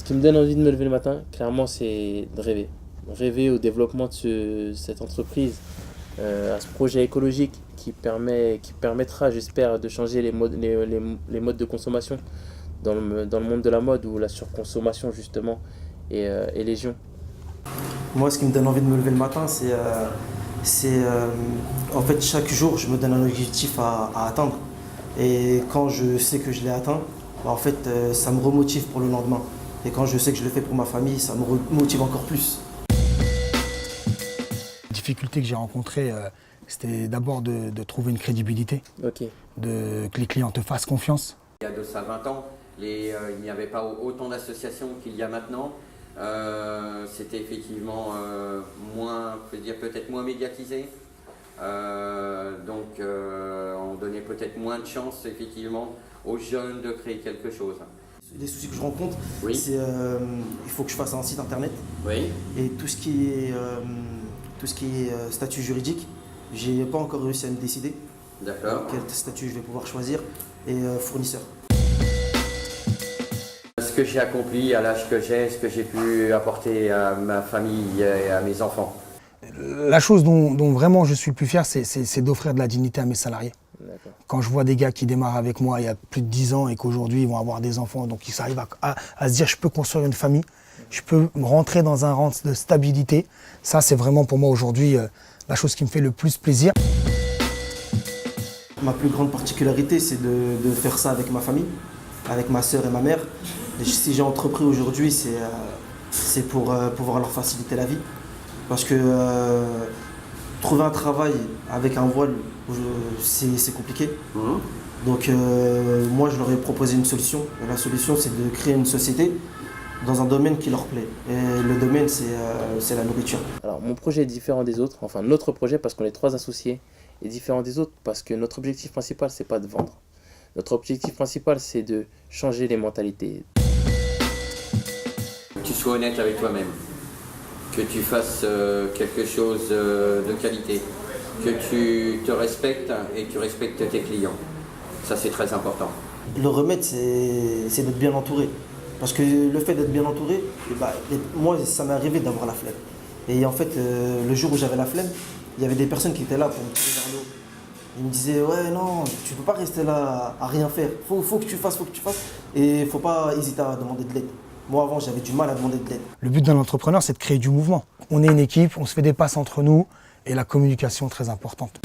qui me donne envie de me lever le matin, clairement, c'est de rêver. Rêver au développement de cette entreprise, à ce projet écologique qui permettra, j'espère, de changer les modes de consommation dans le monde de la mode où la surconsommation, justement, est légion. Moi, ce qui me donne envie de me lever le matin, en fait, chaque jour, je me donne un objectif à atteindre. Et quand je sais que je l'ai atteint, bah, en fait, ça me remotive pour le lendemain. Et quand je sais que je le fais pour ma famille, ça me motive encore plus. La difficulté que j'ai rencontrée, c'était d'abord de trouver une crédibilité, Ok. que les clients te fassent confiance. Il y a de ça 20 ans, il n'y avait pas autant d'associations qu'il y a maintenant. C'était effectivement peut-être moins médiatisé. Donc on donnait peut-être moins de chance effectivement aux jeunes de créer quelque chose. Les soucis que je rencontre, Oui. c'est il faut que je fasse un site internet. Oui. Et tout ce qui est statut juridique, j'ai pas encore réussi à me décider. D'accord. Quel statut je vais pouvoir choisir et fournisseur. Ce que j'ai accompli à l'âge que j'ai, ce que j'ai pu apporter à ma famille et à mes enfants. La chose dont vraiment je suis le plus fier, c'est d'offrir de la dignité à mes salariés. Quand je vois des gars qui démarrent avec moi il y a plus de 10 ans et qu'aujourd'hui ils vont avoir des enfants, donc ils arrivent à se dire je peux construire une famille, je peux rentrer dans un rang de stabilité. Ça c'est vraiment pour moi aujourd'hui la chose qui me fait le plus plaisir. Ma plus grande particularité, c'est de faire ça avec ma famille, avec ma sœur et ma mère. Et si j'ai entrepris aujourd'hui, c'est pour pouvoir leur faciliter la vie. Parce que trouver un travail avec un voile, c'est compliqué. Donc moi, je leur ai proposé une solution. Et la solution, c'est de créer une société dans un domaine qui leur plaît. Et le domaine, c'est la nourriture. Alors, mon projet est différent des autres, enfin notre projet, parce qu'on est 3 associés, est différent des autres, parce que notre objectif principal, c'est pas de vendre. Notre objectif principal, c'est de changer les mentalités. Que tu sois honnête avec toi-même, que tu fasses quelque chose de qualité, que tu te respectes et que tu respectes tes clients. Ça, c'est très important. Le remède, c'est d'être bien entouré. Parce que le fait d'être bien entouré, moi, ça m'est arrivé d'avoir la flemme. Et en fait, le jour où j'avais la flemme, il y avait des personnes qui étaient là pour me tirer vers le haut. Ils me disaient, ouais, non, tu peux pas rester là à rien faire. Faut que tu fasses. Et faut pas hésiter à demander de l'aide. Moi, avant, j'avais du mal à demander de l'aide. Le but d'un entrepreneur, c'est de créer du mouvement. On est une équipe, on se fait des passes entre nous et la communication est très importante.